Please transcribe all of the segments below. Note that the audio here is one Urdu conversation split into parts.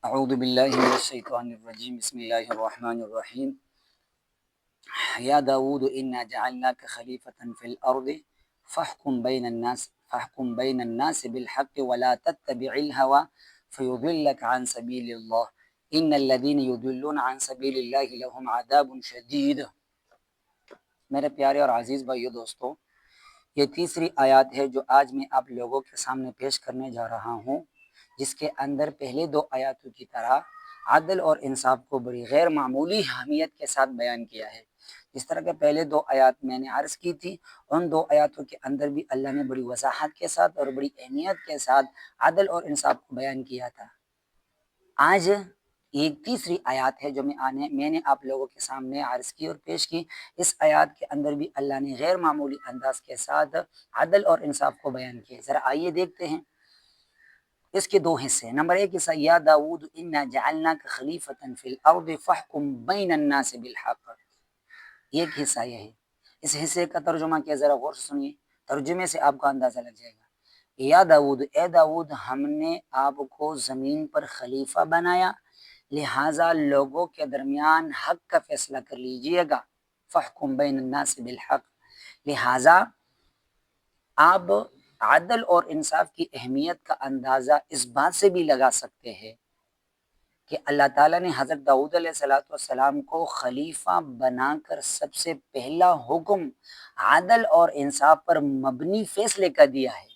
اعوذ باللہ من الشیطان الرجیم بسم اللہ الرحمن الرحیم یا داود انا جعلناک خلیفۃ فی الارض فاحکم بین الناس بالحق ولا تتبع الهوى فیضلک عن سبیل اللہ ان الذین یضلون عن سبیل اللہ لهم عذاب شدید۔ میرے پیارے اور عزیز بھائیو دوستو، یہ تیسری آیات ہے جو آج میں آپ لوگوں کے سامنے پیش کرنے جا رہا ہوں، جس کے اندر پہلے دو آیاتوں کی طرح عدل اور انصاف کو بڑی غیر معمولی اہمیت کے ساتھ بیان کیا ہے۔ جس طرح کے پہلے دو آیات میں نے عرض کی تھی، ان دو آیاتوں کے اندر بھی اللہ نے بڑی وضاحت کے ساتھ اور بڑی اہمیت کے ساتھ عدل اور انصاف کو بیان کیا تھا۔ آج ایک تیسری آیات ہے جو میں نے آپ لوگوں کے سامنے عرض کی اور پیش کی۔ اس آیات کے اندر بھی اللہ نے غیر معمولی انداز کے ساتھ عدل اور انصاف کو بیان کیا۔ ذرا آئیے دیکھتے ہیں اس کے دو حصے۔ نمبر ایک حصہ، یا داود انا جعلناک خلیفۃ فی الارض فاحکم بین الناس بالحق، ایک حصہ یہ ہے۔ اس حصے کا ترجمہ کیا، ذرا غور سے سنیے، ترجمے سے آپ کو اندازہ لگ جائے گا۔ یا داود، اے داود، ہم نے آپ کو زمین پر خلیفہ بنایا، لہٰذا لوگوں کے درمیان حق کا فیصلہ کر لیجئے گا۔ فاحکم بین الناس بالحق، لہٰذا آپ عدل اور انصاف کی اہمیت کا اندازہ اس بات سے بھی لگا سکتے ہیں کہ اللہ تعالیٰ نے حضرت داؤد علیہ السلام کو خلیفہ بنا کر سب سے پہلا حکم عدل اور انصاف پر مبنی فیصلے کا دیا ہے۔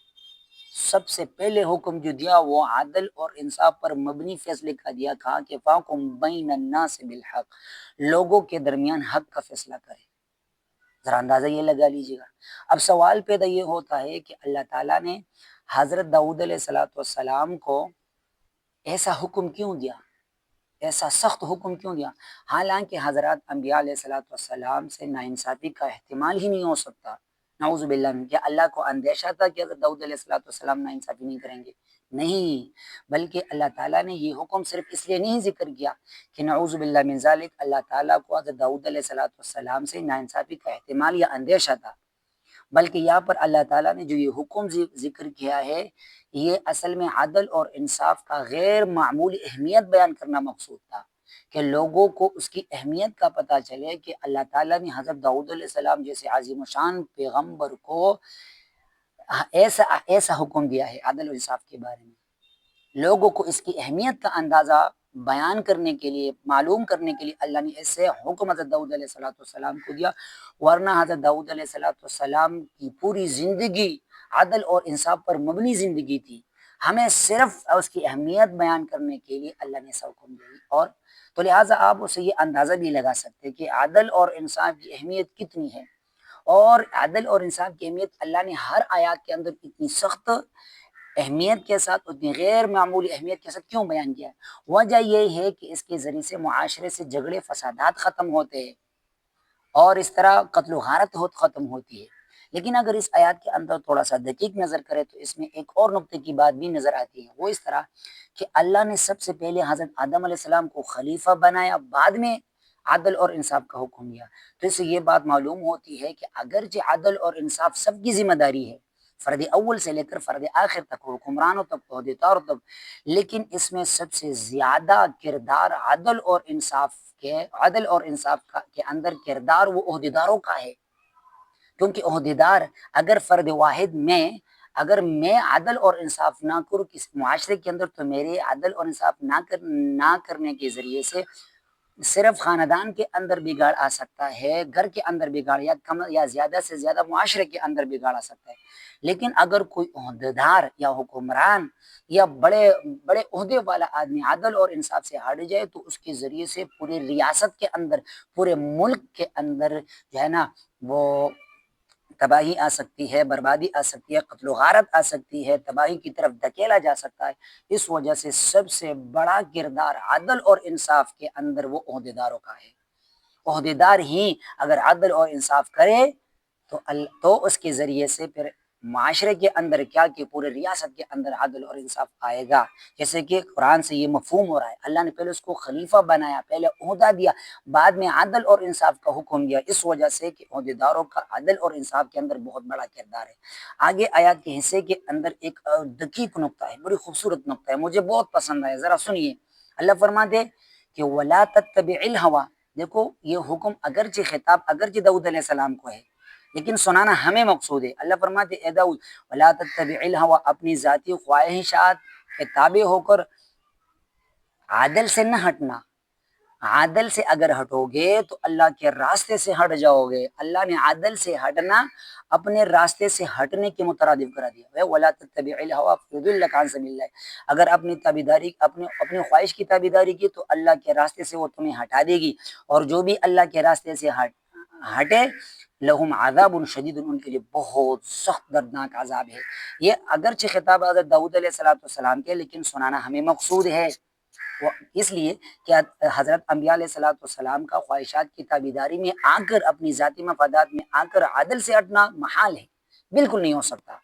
سب سے پہلے حکم جو دیا وہ عدل اور انصاف پر مبنی فیصلے کا دیا، کہا کہ فاحکم بین الناس بالحق، لوگوں کے درمیان حق کا فیصلہ کرے۔ ذرا اندازہ یہ لگا لیجیے گا۔ اب سوال پیدا یہ ہوتا ہے کہ اللہ تعالیٰ نے حضرت داؤد علیہ السلام کو ایسا حکم کیوں دیا، ایسا سخت حکم کیوں دیا، حالانکہ حضرات انبیاء علیہ السلام سے ناانصافی کا احتمال ہی نہیں ہو سکتا۔ نعوذ باللہ من، کیا اللہ کو اندیشہ تھا کہ حضرت داؤد علیہ السلام ناانصافی نہیں کریں گے؟ نہیں، بلکہ اللہ تعالیٰ نے یہ حکم صرف اس لیے نہیں ذکر کیا کہ نعوذ باللہ من ذالک، اللہ تعالیٰ کو حضرت داؤد علیہ السلام سے ناانصافی کا احتمال یا اندیشہ تھا، بلکہ یہاں پر اللہ تعالیٰ نے جو یہ حکم ذکر کیا ہے، یہ اصل میں عدل اور انصاف کا غیر معمولی اہمیت بیان کرنا مقصود تھا، کہ لوگوں کو اس کی اہمیت کا پتہ چلے کہ اللہ تعالیٰ نے حضرت داؤد علیہ السلام جیسے عظیم الشان پیغمبر کو ایسا حکم دیا ہے عدل و انصاف کے بارے میں۔ لوگوں کو اس کی اہمیت کا اندازہ بیان کرنے کے لیے، معلوم کرنے کے لیے اللہ نے ایسے حکم حضرت داؤد علیہ السلام کو دیا، ورنہ حضرت داؤد علیہ السلام کی پوری زندگی عدل اور انصاف پر مبنی زندگی تھی۔ ہمیں صرف اس کی اہمیت بیان کرنے کے لیے اللہ نے ایسا حکم دیا، اور تو لہٰذا آپ اسے یہ اندازہ بھی لگا سکتے کہ عدل اور انصاف کی اہمیت کتنی ہے، اور عدل اور انصاف کی اہمیت اللہ نے ہر آیات کے اندر اتنی سخت اہمیت کے ساتھ، اتنی غیر معمولی اہمیت کے ساتھ کیوں بیان کیا ہے۔ وجہ یہ ہے کہ اس کے ذریعے سے معاشرے سے جھگڑے فسادات ختم ہوتے ہیں، اور اس طرح قتل و غارت ختم ہوتی ہے۔ لیکن اگر اس آیات کے اندر تھوڑا سا دقیق نظر کرے تو اس میں ایک اور نقطے کی بات بھی نظر آتی ہے، وہ اس طرح کہ اللہ نے سب سے پہلے حضرت آدم علیہ السلام کو خلیفہ بنایا، بعد میں عدل اور انصاف کا حکم دیا۔ تو اس سے یہ بات معلوم ہوتی ہے کہ اگرچہ عدل اور انصاف سب کی ذمہ داری ہے، فرد اول سے لے کر فرد آخر تک، حکمرانوں تک، عہدیداروں تک، لیکن اس میں سب سے زیادہ کردار عدل اور انصاف کے اندر کردار وہ عہدیداروں کا ہے، کیونکہ عہدیدار اگر فرد واحد اگر میں عدل اور انصاف نہ کروں کسی معاشرے کے اندر، تو میرے عدل اور انصاف نہ کرنے کے ذریعے سے صرف خاندان کے اندر بگاڑ آ سکتا ہے، گھر کے اندر بگاڑ، یا کم یا زیادہ سے زیادہ معاشرے کے اندر بگاڑ آ سکتا ہے۔ لیکن اگر کوئی عہدیدار یا حکمران یا بڑے بڑے عہدے والا آدمی عدل اور انصاف سے ہٹ جائے تو اس کے ذریعے سے پورے ریاست کے اندر، پورے ملک کے اندر جو ہے نا، وہ تباہی آ سکتی ہے، بربادی آ سکتی ہے، قتل و غارت آ سکتی ہے، تباہی کی طرف دھکیلا جا سکتا ہے۔ اس وجہ سے سب سے بڑا کردار عدل اور انصاف کے اندر وہ عہدیداروں کا ہے۔ عہدیدار ہی اگر عدل اور انصاف کرے تو اس کے ذریعے سے پھر معاشرے کے اندر کیا کہ پورے ریاست کے اندر عدل اور انصاف آئے گا۔ جیسے کہ قرآن سے یہ مفہوم ہو رہا ہے، اللہ نے پہلے اس کو خلیفہ بنایا، پہلے عہدہ دیا، بعد میں عدل اور انصاف کا حکم دیا، اس وجہ سے کہ عہدیداروں کا عدل اور انصاف کے اندر بہت بڑا کردار ہے۔ آگے آیات کے حصے کے اندر ایک دقیق نقطہ ہے، بڑی خوبصورت نقطہ ہے، مجھے بہت پسند ہے، ذرا سنیے۔ اللہ فرماتے کہ ولا تتبع الهوى، دیکھو یہ حکم اگرچہ خطاب اگرچہ داؤد علیہ السلام کو ہے لیکن سنانا ہمیں مقصود ہے۔ اللہ فرماتے اے داؤد ولا تتبع الهوى، اپنی ذاتی خواہشات کے تابع ہو کر عادل سے نہ ہٹنا۔ عادل سے اگر ہٹو گے تو اللہ کے راستے سے ہٹ جاؤ گے۔ اللہ نے عادل سے ہٹنا اپنے راستے سے ہٹنے کے مترادف کرا دیا۔ ولا تتبع الهوى فيضلك عن سبيل الله، اگر اپنی تابعداری اپنی خواہش کی تابعداری کی تو اللہ کے راستے سے وہ تمہیں ہٹا دے گی، اور جو بھی اللہ کے راستے سے ہٹے لہم عذاب شدید، ان کے لیے بہت سخت دردناک عذاب ہے۔ یہ اگرچہ خطاب حضرت داؤد علیہ السلام کے، لیکن سنانا ہمیں مقصود ہے، اس لیے کہ حضرت انبیاء علیہ السلام کا خواہشات کی تابعداری میں آ کر اپنی ذاتی مفادات میں آ کر عادل سے ہٹنا محال ہے، بالکل نہیں ہو سکتا۔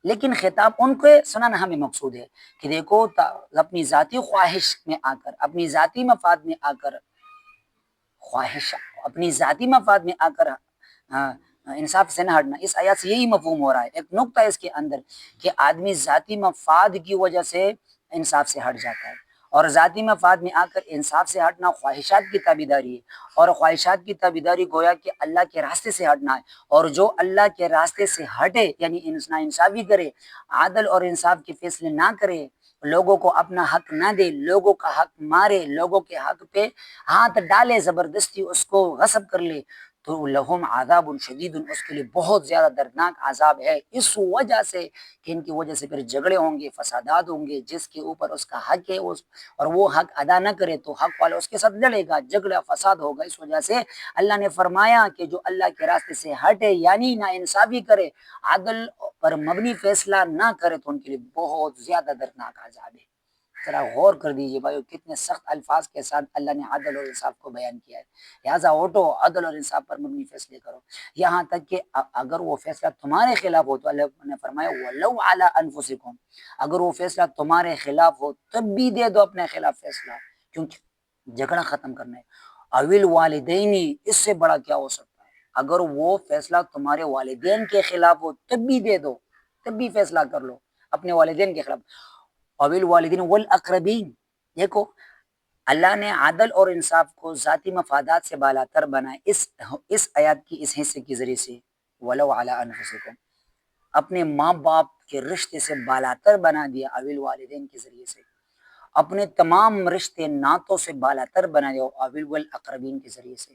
لیکن خطاب ان کو سنانا ہمیں مقصود ہے کہ دیکھو اپنی ذاتی خواہش میں آ کر، اپنی ذاتی مفاد میں آ کر اپنی ذاتی مفاد میں آ کر انصاف سے نہ ہٹنا۔ اس آیات سے یہی مفہوم ہو رہا ہے۔ ایک نقطہ اس کے اندر کہ آدمی ذاتی مفاد کی وجہ سے انصاف سے ہٹ جاتا ہے، اور ذاتی مفاد میں آ کر انصاف سے ہٹنا خواہشات کی تابعداری ہے، اور خواہشات کی تابعداری گویا کہ اللہ کے راستے سے ہٹنا ہے، اور جو اللہ کے راستے سے ہٹے یعنی انصافی کرے، عادل اور انصاف کے فیصلے نہ کرے، لوگوں کو اپنا حق نہ دے، لوگوں کا حق مارے، لوگوں کے حق پہ ہاتھ ڈالے، زبردستی اس کو غصب کر لے، تو لہم عذاب شدید، اس کے لیے بہت زیادہ دردناک عذاب ہے، اس وجہ سے کہ ان کی وجہ سے پھر جھگڑے ہوں گے، فسادات ہوں گے، جس کے اوپر اس کا حق ہے اور وہ حق ادا نہ کرے تو حق والا اس کے ساتھ لڑے گا، جھگڑا فساد ہوگا۔ اس وجہ سے اللہ نے فرمایا کہ جو اللہ کے راستے سے ہٹے یعنی نا انصافی کرے، عدل پر مبنی فیصلہ نہ کرے، تو ان کے لیے بہت زیادہ دردناک عذاب ہے۔ ذرا غور کر دیجئے بھائیو، کتنے سخت الفاظ کے ساتھ اللہ نے عدل اور انصاف کو بیان کیا ہے۔ لہٰذا اٹھو، عدل اور انصاف پر مبنی فیصلے کرو، یہاں تک کہ اگر وہ فیصلہ تمہارے خلاف ہو تو اللہ نے فرمایا وَلَوْ عَلَىٰ أَنفُسِكُمْ، اگر وہ فیصلہ تمہارے خلاف ہو تب بھی دے دو اپنے خلاف فیصلہ، کیونکہ جھگڑا ختم کرنا ہے۔ اوِّل والدینی، اس سے بڑا کیا ہو سکتا ہے؟ اگر وہ فیصلہ تمہارے والدین کے خلاف ہو تب بھی دے دو، تب بھی فیصلہ کر لو اپنے والدین کے خلاف۔ اوِّل والدین والاقربین، دیکھو اللہ نے عدل اور انصاف کو ذاتی مفادات سے بالا تر بنائے، اس آیات کی اس حصے کے ذریعے سے وَلَوْ عَلَىٰ أَنفُسِكُمْ، اپنے ماں باپ کے رشتے سے بالا تر بنا دیا اوِّل والدین کے ذریعے سے، اپنے تمام رشتے ناتوں سے بالا تر بنا دیا اوِّل والاقربین کے ذریعے سے،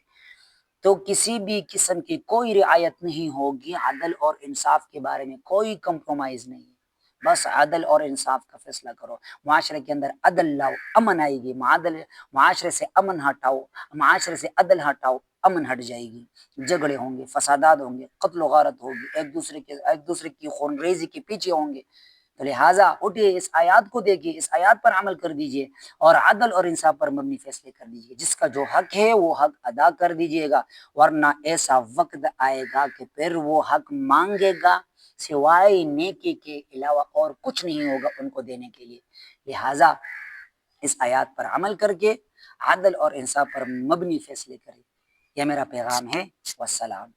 تو کسی بھی قسم کی کوئی رعایت نہیں ہوگی، عدل اور انصاف کے بارے میں کوئی کمپرومائز نہیں، بس عدل اور انصاف کا فیصلہ کرو، معاشرے کے اندر عدل لاؤ، امن آئے گی، معاشرے سے امن ہٹاؤ، معاشرے سے عدل ہٹاؤ، امن ہٹ جائے گی، جھگڑے ہوں گے، فسادات ہوں گے، قتل و غارت ہوگی، ایک دوسرے کی خون ریزی کے پیچھے ہوں گے۔ تو لہٰذا اٹھیے، اس آیات کو دیکھیے، اس آیات پر عمل کر دیجئے، اور عدل اور انصاف پر مبنی فیصلے کر دیجئے، جس کا جو حق ہے وہ حق ادا کر دیجئے گا، ورنہ ایسا وقت آئے گا کہ پھر وہ حق مانگے گا، سوائے نیکی کے علاوہ اور کچھ نہیں ہوگا ان کو دینے کے لیے۔ لہٰذا اس آیات پر عمل کر کے عدل اور انصاف پر مبنی فیصلے کریں، یہ میرا پیغام ہے۔ والسلام۔